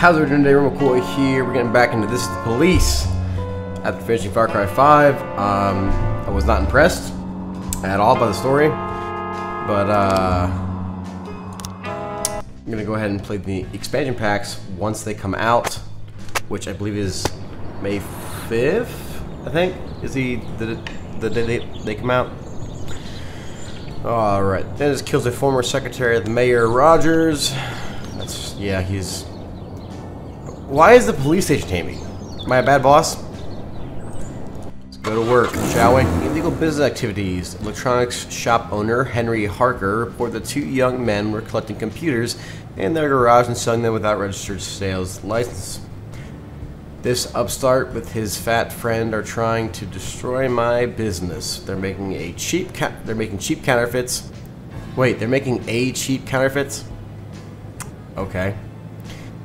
How's it doing today? McCoy here. We're getting back into This Is the Police. After finishing Far Cry 5, I was not impressed at all by the story, but I'm gonna go ahead and play the expansion packs once they come out, which I believe is May 5th. I think is the day they come out. All right. Dennis kills a former secretary of the mayor, Rogers. Yeah, he's... Why is the police station taming? Am I a bad boss? Let's go to work, shall we? Illegal business activities. Electronics shop owner Henry Harker reported that two young men were collecting computers in their garage and selling them without registered sales license. This upstart with his fat friend are trying to destroy my business. They're making cheap counterfeits. Wait, they're making cheap counterfeits? Okay.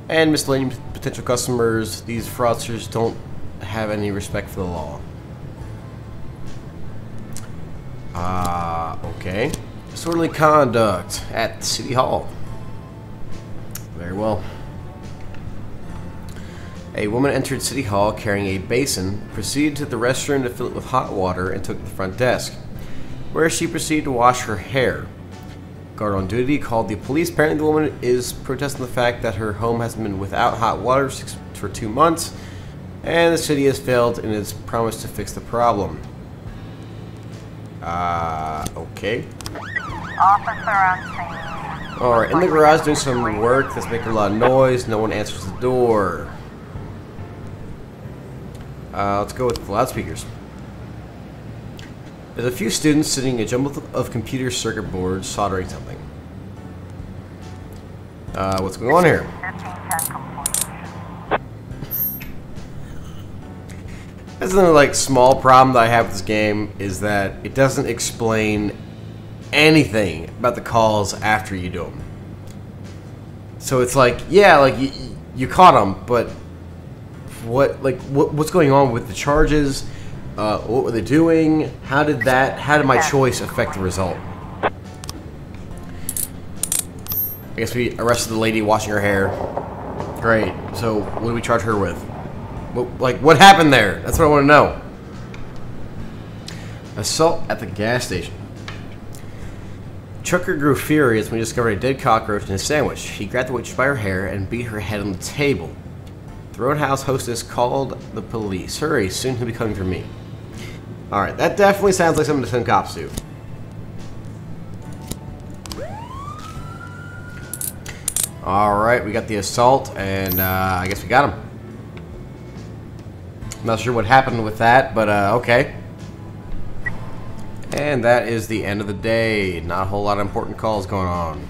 And misleading potential customers. These fraudsters don't have any respect for the law. Okay. Disorderly conduct at City Hall. Very well. A woman entered City Hall carrying a basin, proceeded to the restroom to fill it with hot water, and took to the front desk, where she proceeded to wash her hair. Guard on duty called the police. Apparently the woman is protesting the fact that her home has been without hot water for 2 months, and the city has failed in its promise to fix the problem. Okay. Officer on scene. Alright, in the garage doing some work that's making a lot of noise. No one answers the door. Let's go with the loudspeakers. There's a few students sitting in a jumble of computer circuit boards soldering something. What's going on here? 1510 complete. That's another small problem that I have with this game is that it doesn't explain anything about the calls after you do them. So it's like, yeah, you caught them, but what's going on with the charges? What were they doing? How did my choice affect the result? I guess we arrested the lady washing her hair. Great. So what do we charge her with? What happened there? That's what I want to know. Assault at the gas station. Trucker grew furious when he discovered a dead cockroach in his sandwich. He grabbed the waitress by her hair and beat her head on the table. The Roadhouse hostess called the police. Hurry, soon he'll be coming for me. Alright, that definitely sounds like something to send cops to. Alright, we got the assault, and I guess we got him. I'm not sure what happened with that, but okay. And that is the end of the day. Not a whole lot of important calls going on.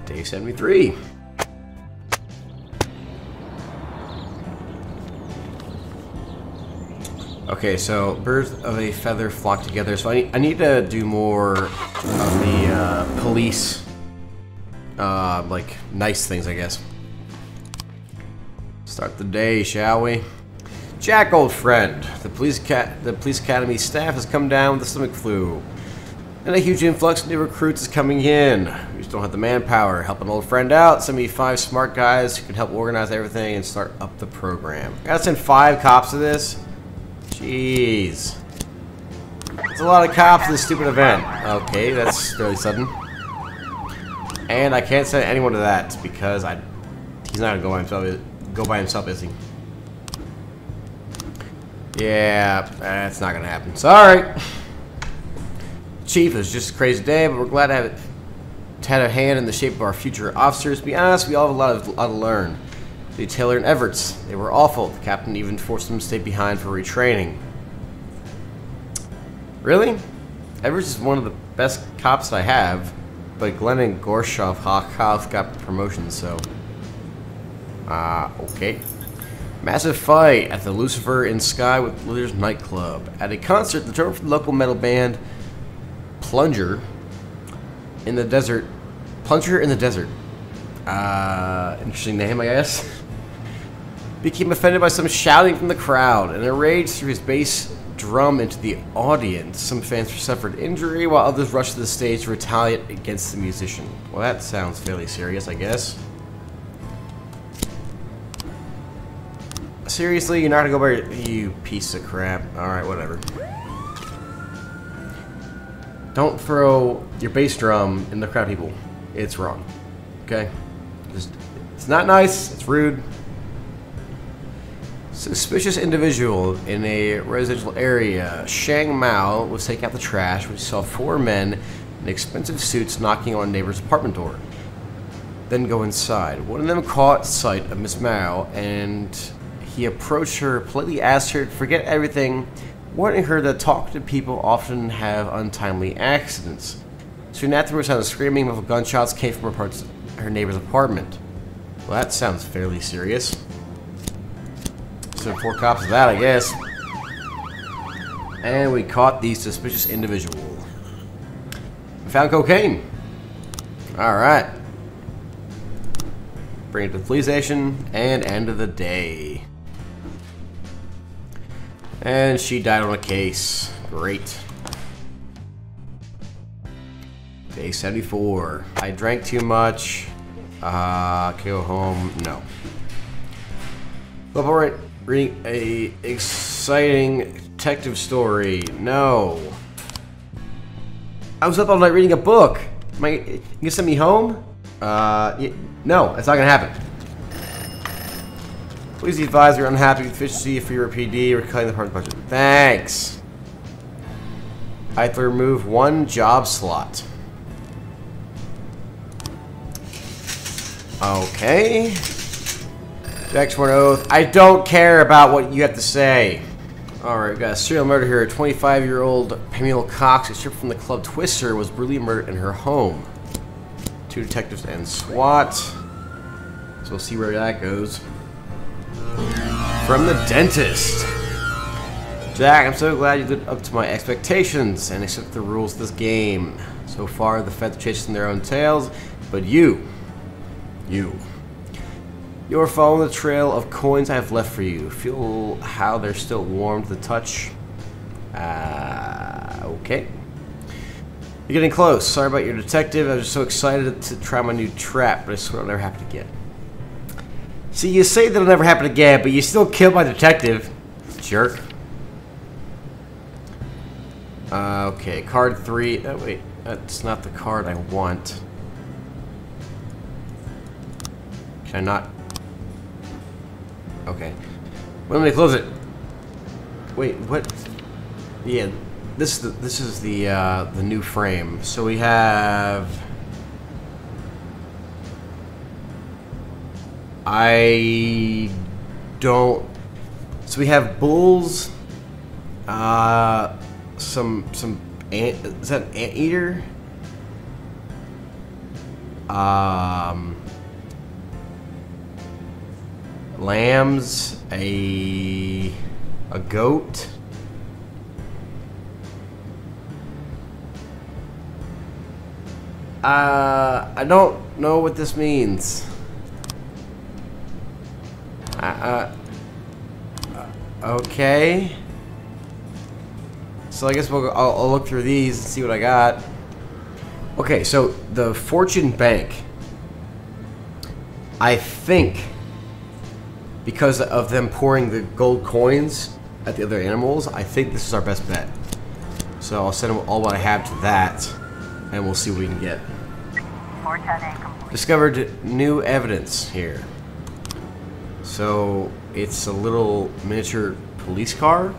Day 73. Okay, so birds of a feather flock together. So I need to do more of the police, nice things, I guess. Start the day, shall we? Jack, old friend, the police academy staff has come down with the stomach flu, and a huge influx of new recruits is coming in. We just don't have the manpower. Help an old friend out. Send me 5 smart guys who can help organize everything and start up the program. I gotta send 5 cops to this. Jeez. That's a lot of cops in this stupid event. Okay, that's fairly sudden. And I can't send anyone to that because he's not gonna go by himself, is he? Yeah, that's not gonna happen. Sorry. Chief, it was just a crazy day, but we're glad to have a hand in the shape of our future officers. To be honest, we all have a lot to learn. The Taylor and Everts, they were awful. The captain even forced them to stay behind for retraining. Really? Everts is one of the best cops I have, but Glenn and Gorshoff got promotions, so... okay. Massive fight at the Lucifer in Sky with Leaders nightclub. At a concert, the drummer from the local metal band Plunger in the Desert. Interesting name, I guess. Became offended by some shouting from the crowd and enraged threw his bass drum into the audience. Some fans suffered injury, while others rushed to the stage to retaliate against the musician. Well, that sounds fairly serious, I guess. Seriously, you're not gonna go by you piece of crap. Alright, whatever. Don't throw your bass drum in the crowd, people. It's wrong. Okay? It's not nice, it's rude. Suspicious individual in a residential area. Shang Mao was taking out the trash when he saw 4 men in expensive suits knocking on a neighbor's apartment door. Then go inside. One of them caught sight of Miss Mao and he approached her, politely asked her to forget everything, warning her that talkative people often have untimely accidents. Soon afterwards, sound of screaming, muffled gunshots came from her neighbor's apartment. Well, that sounds fairly serious. So 4 cops of that, I guess. And we caught the suspicious individual. We found cocaine. Alright. Bring it to the police station, and end of the day. And she died on a case. Great. Day 74. I drank too much. Go home. No. Level right. Reading a exciting detective story. No. I was up all night reading a book. You gonna send me home? No, that's not gonna happen. Please advise you're unhappy with efficiency for your PD or cutting the part of the budget. Thanks. I have to remove 1 job slot. Okay. Next one oath. I don't care about what you have to say. Alright, we got a serial murder here. A 25-year-old Pamela Cox, escaped from the club Twister, was brutally murdered in her home. 2 detectives and SWAT. So we'll see where that goes. From the dentist. Jack, I'm so glad you lived up to my expectations and accepted the rules of this game. So far, the feds are chasing their own tails, but you're following the trail of coins I have left for you. Feel how they're still warm to the touch. Okay. You're getting close. Sorry about your detective. I was just so excited to try my new trap, but I swear it'll never happen again. See, you say that'll never happen again, but you still killed my detective. Jerk. Okay, card 3. Oh, wait. That's not the card I want. Can I not? Okay. When do they close it? Wait, what? Yeah, this is the new frame. So we have. I don't. So we have bulls. Some ant. Is that an anteater? Lambs. A goat. I don't know what this means. Okay. So I guess I'll look through these and see what I got. Okay, so the Fortune Bank. I think because of them pouring the gold coins at the other animals, I think this is our best bet. So I'll send all what I have to that, and we'll see what we can get. Discovered new evidence here. So it's a little miniature police car.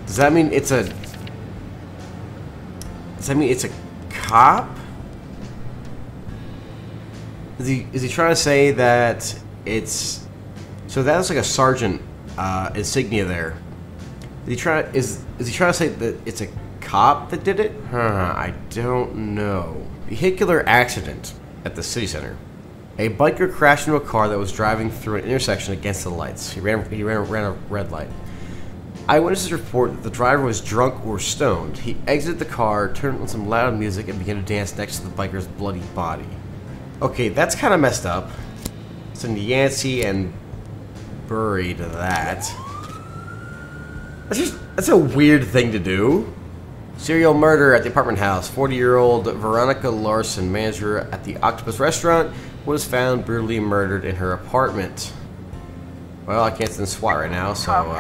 Does that mean it's a? Does that mean it's a cop? Is he trying to say that it's? So that's like a sergeant insignia there. Is he trying to say that it's a cop that did it? I don't know. Vehicular accident at the city center. A biker crashed into a car that was driving through an intersection against the lights. He ran a red light. Eyewitnesses report that the driver was drunk or stoned. He exited the car, turned on some loud music, and began to dance next to the biker's bloody body. Okay, that's kind of messed up. Send Yancey and Burry to that. That's a weird thing to do. Serial murder at the apartment house. 40-year-old Veronica Larson, manager at the Octopus restaurant, was found brutally murdered in her apartment. Well, I can't send SWAT right now, so I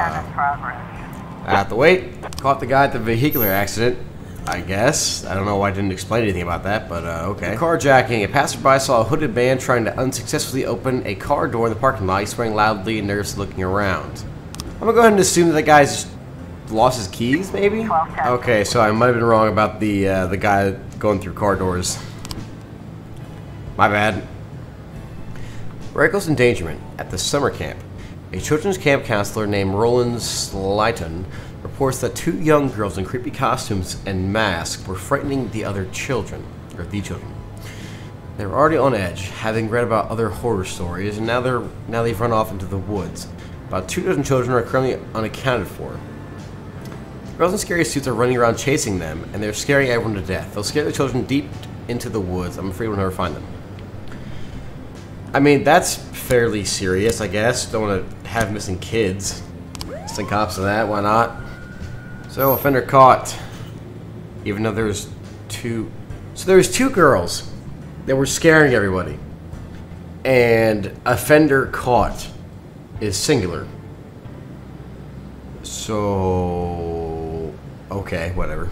have to wait. Caught the guy at the vehicular accident, I guess. I don't know why I didn't explain anything about that, but okay. Carjacking. A passerby saw a hooded man trying to unsuccessfully open a car door in the parking lot. He's swearing loudly and nervously looking around. I'm gonna go ahead and assume that the guy's lost his keys, maybe? Okay, so I might have been wrong about the guy going through car doors. My bad. Reckless endangerment at the summer camp. A children's camp counselor named Roland Slayton reports that 2 young girls in creepy costumes and masks were frightening the other children, or the children. They were already on edge, having read about other horror stories, and now they've run off into the woods. About 2 dozen children are currently unaccounted for. Girls in scary suits are running around chasing them, and they're scaring everyone to death. They'll scare the children deep into the woods. I'm afraid we'll never find them. I mean, that's fairly serious, I guess. Don't want to have missing kids. Send cops to that, why not? So, offender caught. Even though there was 2... So there was 2 girls that were scaring everybody. And offender caught is singular. So... okay, whatever.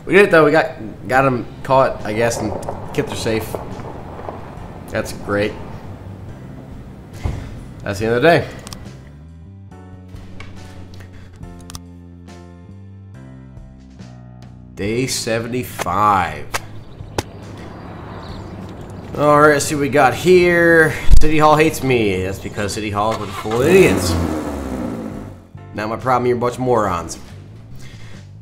We did it though, we got them caught, I guess, and kept her safe. That's great. That's the end of the day. Day 75. Alright, let's see what we got here. City Hall hates me. That's because City Hall is full of idiots. Not my problem, you're a bunch of morons.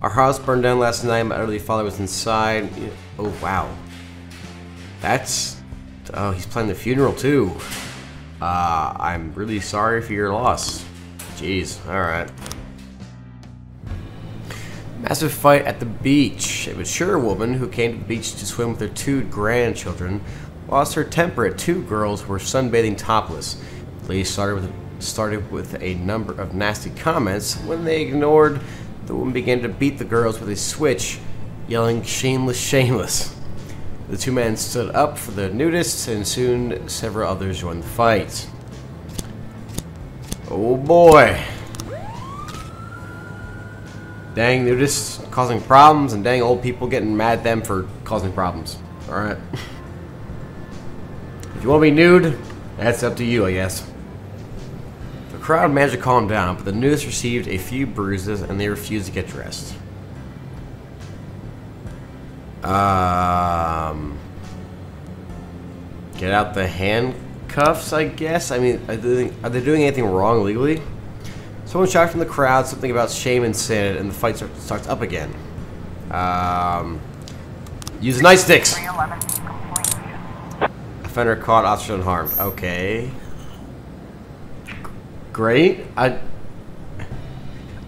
Our house burned down last night. My elderly father was inside. Oh, wow. That's... oh, he's planning the funeral, too. I'm really sorry for your loss. Jeez, alright. Massive fight at the beach. A mature woman who came to the beach to swim with her 2 grandchildren lost her temper at 2 girls who were sunbathing topless. Police started with a number of nasty comments. When they ignored, the woman began to beat the girls with a switch, yelling, "Shameless, shameless." The 2 men stood up for the nudists, and soon several others joined the fight. Oh boy. Dang nudists causing problems, and dang old people getting mad at them for causing problems. Alright. If you want to be nude, that's up to you, I guess. The crowd managed to calm down, but the nudists received a few bruises, and they refused to get dressed. Get out the handcuffs, I guess? I mean, are they doing anything wrong legally? Someone shouted from the crowd something about shame and sin, and the fight starts up again. Use nightsticks! Offender caught, officer unharmed. Okay. Great. I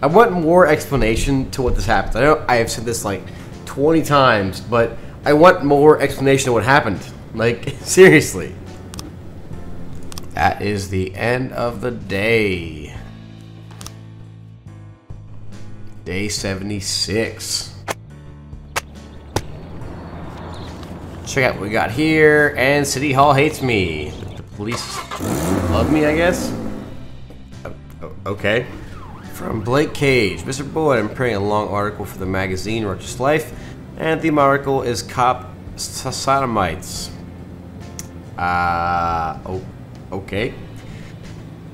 want more explanation to what this happened. I know I have said this like 20 times, but I want more explanation of what happened. Like, seriously. That is the end of the day. Day 76. Check out what we got here. And City Hall hates me. The police love me, I guess? Okay. From Blake Cage. Mr. Boyd, I'm preparing a long article for the magazine Righteous Life. And the theme article is Cop Sodomites. Okay.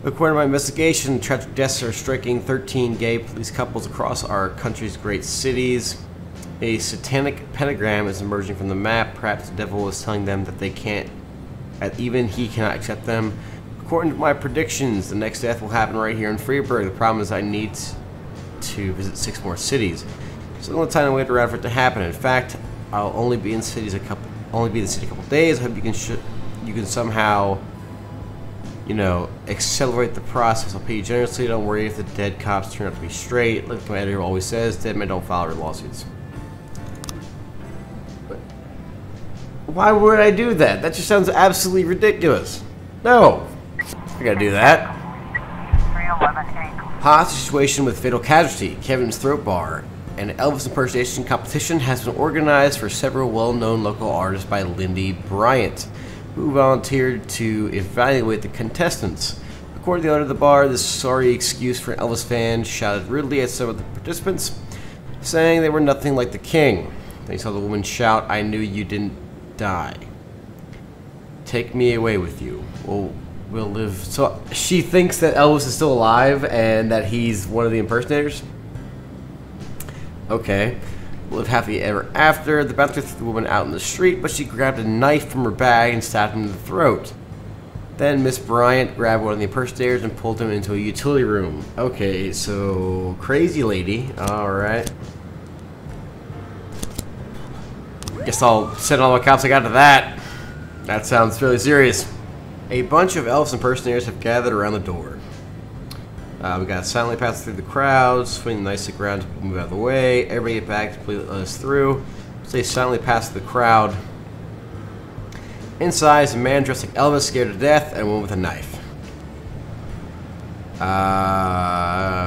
According to my investigation, tragic deaths are striking 13 gay police couples across our country's great cities. A satanic pentagram is emerging from the map. Perhaps the devil is telling them that they can't, that even he cannot accept them. According to my predictions, the next death will happen right here in Freeburg. The problem is I need to visit 6 more cities. So the only time I wait around for it to happen. In fact, I'll only be in cities a couple days. I hope you can somehow, you know, accelerate the process. I'll pay you generously. Don't worry if the dead cops turn out to be straight. Like my editor always says, dead men don't file lawsuits. But why would I do that? That just sounds absolutely ridiculous. No, I gotta do that. 311A Hostage situation with fatal casualty. Kevin's throat bar. An Elvis impersonation competition has been organized for several well-known local artists by Lindy Bryant, who volunteered to evaluate the contestants. According to the owner of the bar, this sorry excuse for an Elvis fan shouted rudely at some of the participants, saying they were nothing like the king. Then he saw the woman shout, "I knew you didn't die. Take me away with you. We'll live." So she thinks that Elvis is still alive and that he's one of the impersonators? Okay. Live happily ever after. The bouncer threw the woman out in the street, but she grabbed a knife from her bag and stabbed him in the throat. Then Miss Bryant grabbed one of the impersonators and pulled him into a utility room. Okay, so crazy lady. Alright. Guess I'll send all the cops I got to that. That sounds fairly serious. A bunch of Elvis impersonators have gathered around the door. We got silently passing through the crowd, swing the nicely around to move out of the way. Everybody get back to please let us through. So they silently pass through the crowd. Inside is a man dressed like Elvis, scared to death, and a woman with a knife.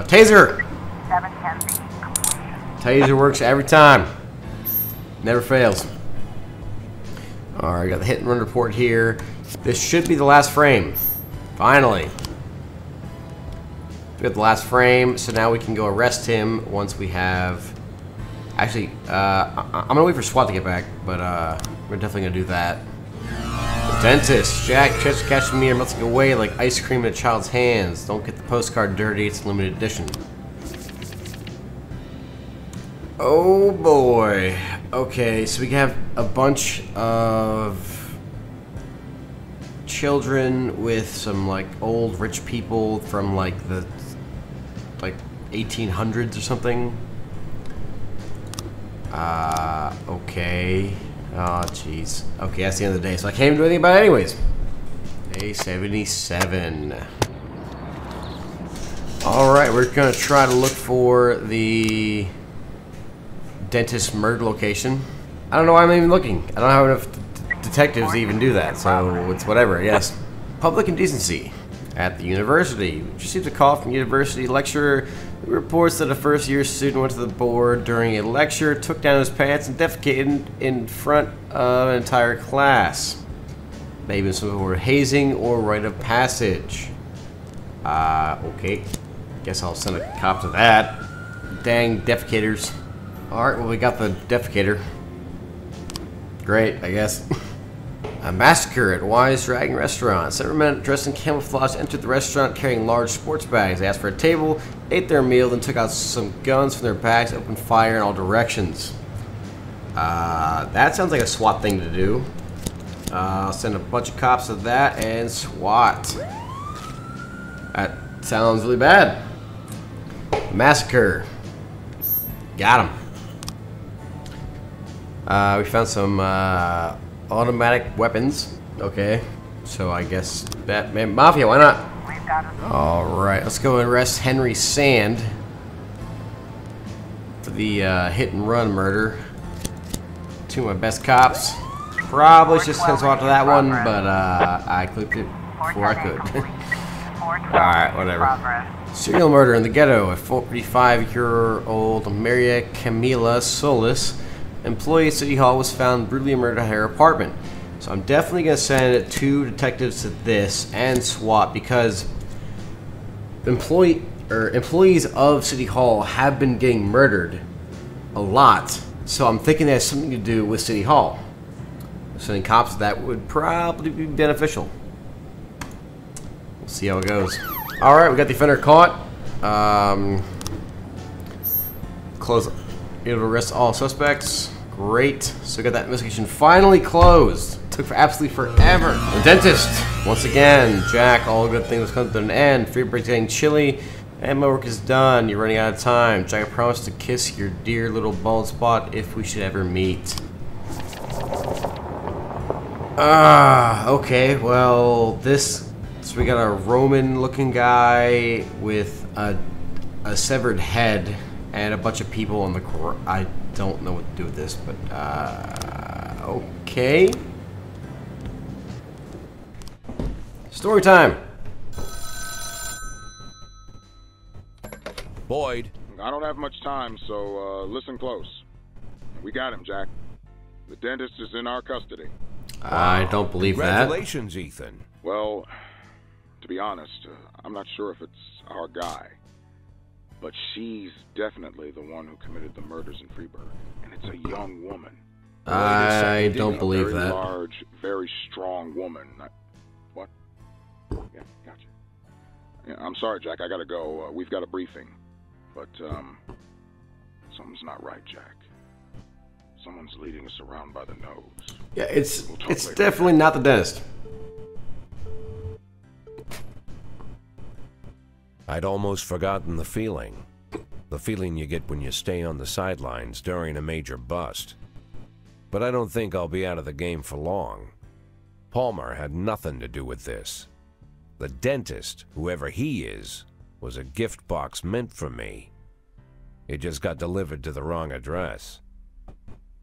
Taser! 710B completion. Taser works every time. Never fails. Alright, got the hit and run report here. This should be the last frame. Finally. We got the last frame, so now we can go arrest him once we have... Actually, I'm gonna wait for SWAT to get back, but we're definitely gonna do that. The dentist. Jack tries to catch me or melting away like ice cream in a child's hands. Don't get the postcard dirty, it's a limited edition. Oh boy. Okay, so we have a bunch of children with some like old rich people from like the 1800s or something. Okay. Oh jeez. Okay, that's the end of the day, so I can't even do anything about it anyways. Day 77. Alright, we're gonna try to look for the dentist murder location. I don't know why I'm even looking. I don't have enough detectives to even do that, so it's whatever, I guess. Public indecency. At the university. We received a call from a university lecturer who reports that a first-year student went to the board during a lecture, took down his pants, and defecated in front of an entire class. Maybe some people were hazing or rite of passage. Okay. Guess I'll send a cop to that. Dang defecators. Alright, well we got the defecator. Great, I guess. A massacre at Wise Dragon Restaurant. Several men dressed in camouflage entered the restaurant carrying large sports bags. They asked for a table, ate their meal, then took out some guns from their bags, opened fire in all directions. That sounds like a SWAT thing to do. I'll send a bunch of cops to that and SWAT. That sounds really bad. Massacre. Got him. We found some automatic weapons. Okay. So I guess Batman Mafia, why not? Alright, let's go and arrest Henry Sand for the hit and run murder. Two of my best cops. Probably just sent out to that one, but I clicked it before I could. Alright, whatever. Serial murder in the ghetto. A 45-year-old Maria Camila Solis, employee at City Hall, was found brutally murdered at her apartment. So I'm definitely going to send 2 detectives to this and SWAT because employees of City Hall have been getting murdered a lot. So I'm thinking that has something to do with City Hall. Sending cops to that would probably be beneficial. We'll see how it goes. Alright, we got the offender caught. Close. Able to arrest all suspects. Great. So we got that investigation finally closed. Took for absolutely forever. The dentist. Once again, Jack, all good things come to an end. Fear breaks getting chilly. And my work is done. You're running out of time. Jack, I promise to kiss your dear little bald spot if we should ever meet. Okay, well, this... So we got a Roman-looking guy with a severed head and a bunch of people on the... I don't know what to do with this, but... okay. Story time! Boyd. I don't have much time, so listen close. We got him, Jack. The dentist is in our custody. I don't believe that. Congratulations, Ethan. Well, to be honest, I'm not sure if it's our guy. But she's definitely the one who committed the murders in Freeburg. And it's a young woman. I don't A believe very that. large, very strong woman. What? Yeah, gotcha. Yeah, I'm sorry, Jack. I gotta go. We've got a briefing. But, something's not right, Jack. Someone's leading us around by the nose. Yeah, it's We'll talk later. definitely not the dentist. I'd almost forgotten the feeling. The feeling you get when you stay on the sidelines during a major bust. But I don't think I'll be out of the game for long. Palmer had nothing to do with this. The dentist, whoever he is, was a gift box meant for me. It just got delivered to the wrong address.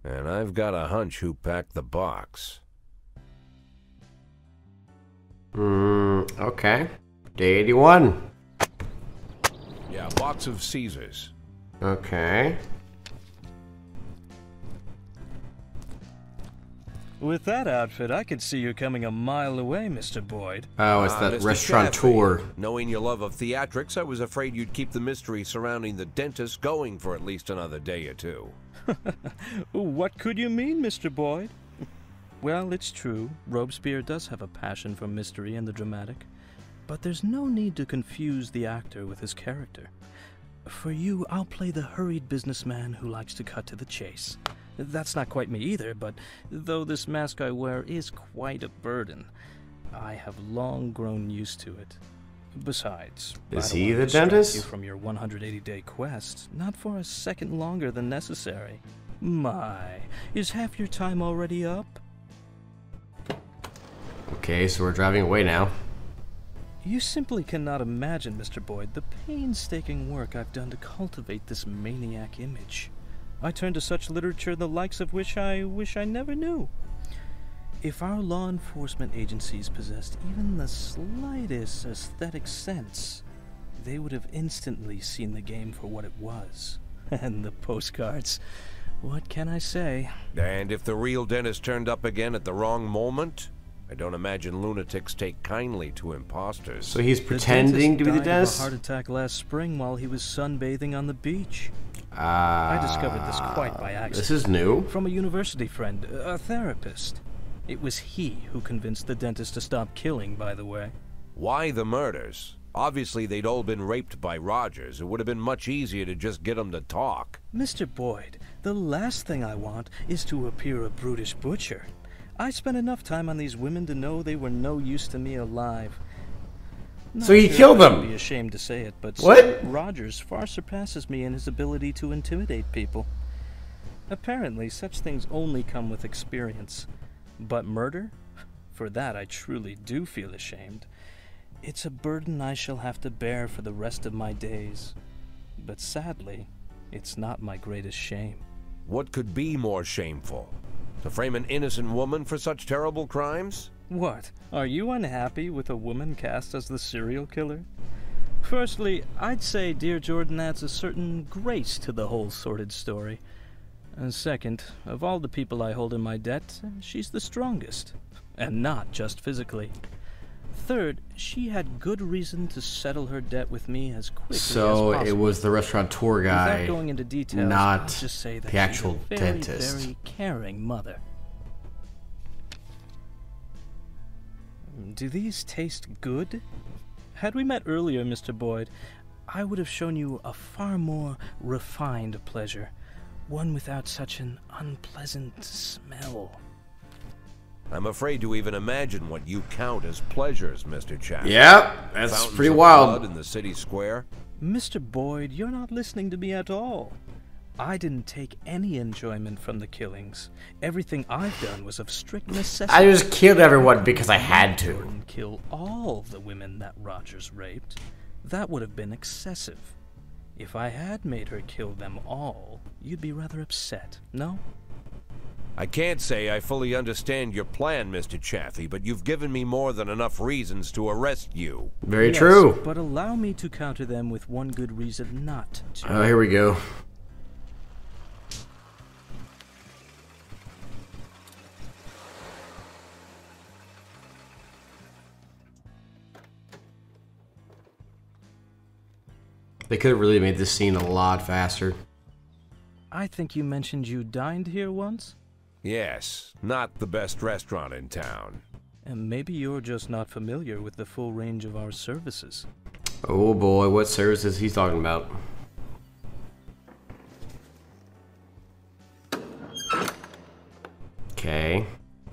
And I've got a hunch who packed the box. Okay. Day 81. Yeah, box of Caesars. Okay. With that outfit, I could see you coming a mile away, Mr. Boyd. Oh, it's that Mr. restaurateur. Chaffee, knowing your love of theatrics, I was afraid you'd keep the mystery surrounding the dentist going for at least another day or two. What could you mean, Mr. Boyd? Well, it's true. Robespierre does have a passion for mystery and the dramatic. But there's no need to confuse the actor with his character. For you, I'll play the hurried businessman who likes to cut to the chase. That's not quite me either, but though this mask I wear is quite a burden, I have long grown used to it. Besides, Is I don't he want to the distract dentist? you from your 180-day quest, not for a second longer than necessary. My, is half your time already up? Okay, so we're driving away now. You simply cannot imagine, Mr. Boyd, the painstaking work I've done to cultivate this maniac image. I turn to such literature the likes of which I wish I never knew. If our law enforcement agencies possessed even the slightest aesthetic sense, they would have instantly seen the game for what it was. And the postcards, what can I say? And if the real dentist turned up again at the wrong moment, I don't imagine lunatics take kindly to imposters. So he's pretending to be the died of a dentist? heart attack last spring while he was sunbathing on the beach. I discovered this quite by accident. This is new. From a university friend, a therapist. It was he who convinced the dentist to stop killing, by the way. Why the murders? Obviously they'd all been raped by Rogers. It would have been much easier to just get them to talk. Mr. Boyd, the last thing I want is to appear a brutish butcher. I spent enough time on these women to know they were no use to me alive. So he killed I'd them. be ashamed to say it, but What? still, Rogers far surpasses me in his ability to intimidate people. Apparently, such things only come with experience. But murder? For that I truly do feel ashamed. It's a burden I shall have to bear for the rest of my days. But sadly, it's not my greatest shame. What could be more shameful? To frame an innocent woman for such terrible crimes? What? Are you unhappy with a woman cast as the serial killer? Firstly, I'd say Dear Jordan adds a certain grace to the whole sordid story. And second, of all the people I hold in my debt, she's the strongest. And not just physically. Third, she had good reason to settle her debt with me as quickly as So possible. it was the restaurateur guy, Without going into details, not I'll just say that the actual she's a very, dentist. very caring mother. Do these taste good? Had we met earlier, Mr. Boyd, I would have shown you a far more refined pleasure, one without such an unpleasant smell. I'm afraid to even imagine what you count as pleasures, Mr. Chaffee. Yep, that's Fountains pretty of wild. blood in the city square. Mr. Boyd, you're not listening to me at all. I didn't take any enjoyment from the killings. Everything I've done was of strict necessity. I just killed everyone because I had to. Wouldn't kill all the women that Rogers raped. That would have been excessive. If I had made her kill them all, you'd be rather upset, no? I can't say I fully understand your plan, Mr. Chaffee, but you've given me more than enough reasons to arrest you. Very Yes, true. But allow me to counter them with one good reason not to. Oh, here we go. They could have really made this scene a lot faster. I think you mentioned you dined here once? Yes, not the best restaurant in town. And maybe you're just not familiar with the full range of our services. Oh boy, what services he's talking about? Okay,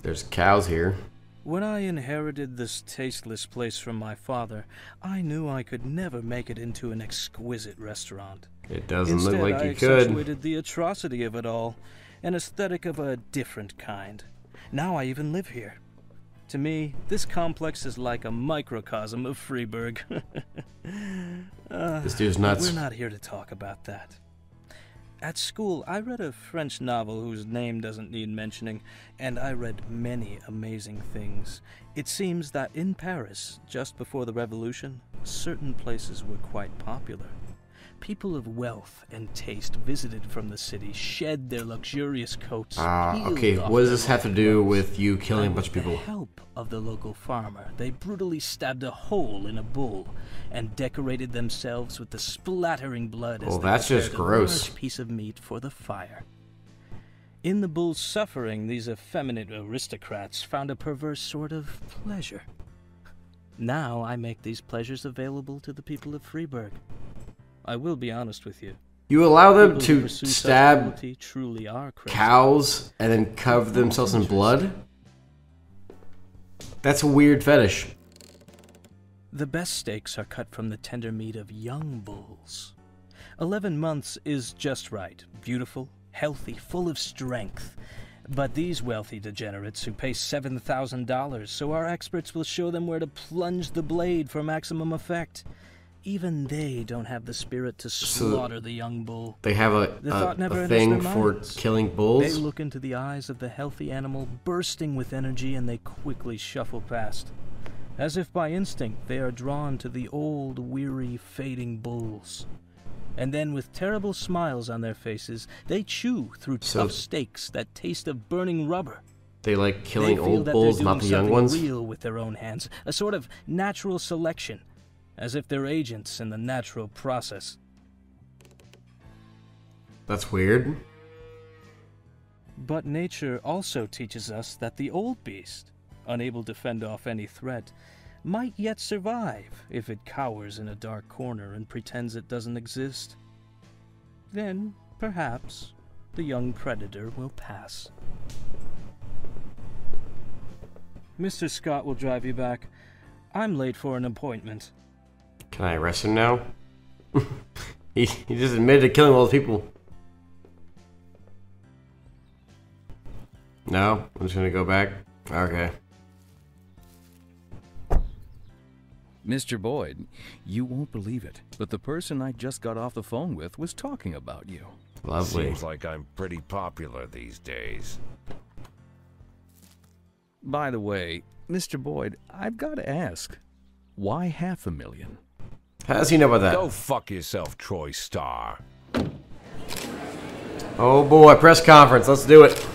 there's cows here. When I inherited this tasteless place from my father, I knew I could never make it into an exquisite restaurant. It doesn't Instead, look like I you could. accentuated the atrocity of it all, an aesthetic of a different kind. Now I even live here. To me, this complex is like a microcosm of Freeburg. This dude's nuts. We're not here to talk about that. At school, I read a French novel whose name doesn't need mentioning, and I read many amazing things. It seems that in Paris, just before the revolution, certain places were quite popular. People of wealth and taste visited from the city, shed their luxurious coats. Okay, what does this have to do with you killing a bunch of people? With the help of the local farmer, they brutally stabbed a hole in a bull and decorated themselves with the splattering blood as Oh, they that's just prepared a gross. large piece of meat for the fire. In the bull's suffering, these effeminate aristocrats found a perverse sort of pleasure. Now I make these pleasures available to the people of Freeburg. I will be honest with you. You allow them People who to pursue such stab cruelty truly are crazy. cows and then cover themselves in blood? That's a weird fetish. The best steaks are cut from the tender meat of young bulls. 11 months is just right. Beautiful, healthy, full of strength. But these wealthy degenerates who pay $7,000, so our experts will show them where to plunge the blade for maximum effect. Even they don't have the spirit to slaughter the young bull. They have The thought never a enters thing their for minds. killing They bulls? look into the eyes of the healthy animal, bursting with energy, and they quickly shuffle past. As if by instinct, they are drawn to the old, weary, fading bulls. And then, with terrible smiles on their faces, they chew through So- tough steaks that taste of burning rubber. They like killing They feel old that bulls, they're not doing the young something ones? real with their own hands, a sort of natural selection, as if they're agents in the natural process. That's weird. But nature also teaches us that the old beast, unable to fend off any threat, might yet survive if it cowers in a dark corner and pretends it doesn't exist. Then, perhaps, the young predator will pass. Mr. Scott will drive you back. I'm late for an appointment. Can I arrest him now? he just admitted to killing all those people. No? I'm just gonna go back? Okay. Mr. Boyd, you won't believe it, but the person I just got off the phone with was talking about you. Lovely. Seems like I'm pretty popular these days. By the way, Mr. Boyd, I've got to ask, why $500,000? How does he know about that? Go fuck yourself, Troy Starr. Oh boy, press conference. Let's do it.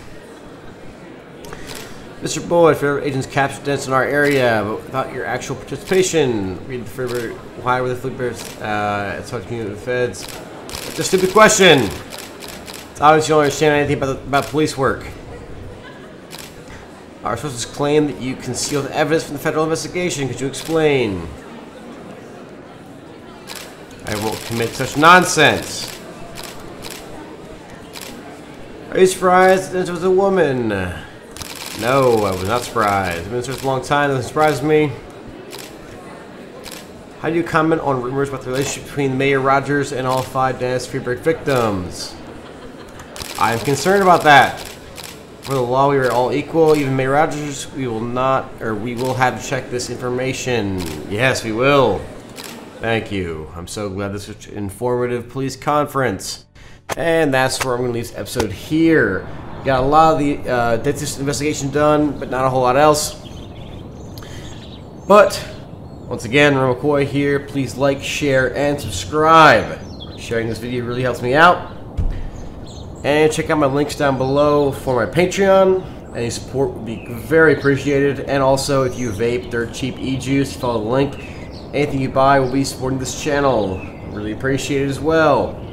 Mr. Boyd, federal agents captured dense in our area, but without your actual participation. Read the favor. Why were the flippers? It's hard to communicate with the feds. It's a stupid question. It's obvious you don't understand anything about police work. Our sources claim that you concealed evidence from the federal investigation. Could you explain? I won't commit such nonsense. Are you surprised that it was a woman? No, I was not surprised. I've been searched a long time. Doesn't surprise me. How do you comment on rumors about the relationship between Mayor Rogers and all 5 Dennis Freeburg victims? I am concerned about that. For the law, we are all equal. Even Mayor Rogers, we will have to check this information. Yes, we will. Thank you. I'm so glad this was an informative police conference. And that's where I'm going to leave this episode here. Got a lot of the dentist investigation done, but not a whole lot else. But once again, McCoy here. Please like, share, and subscribe. Sharing this video really helps me out. And check out my links down below for my Patreon. Any support would be very appreciated. And also, if you vape dirt cheap e-juice, follow the link. Anything you buy will be supporting this channel. Really appreciate it as well.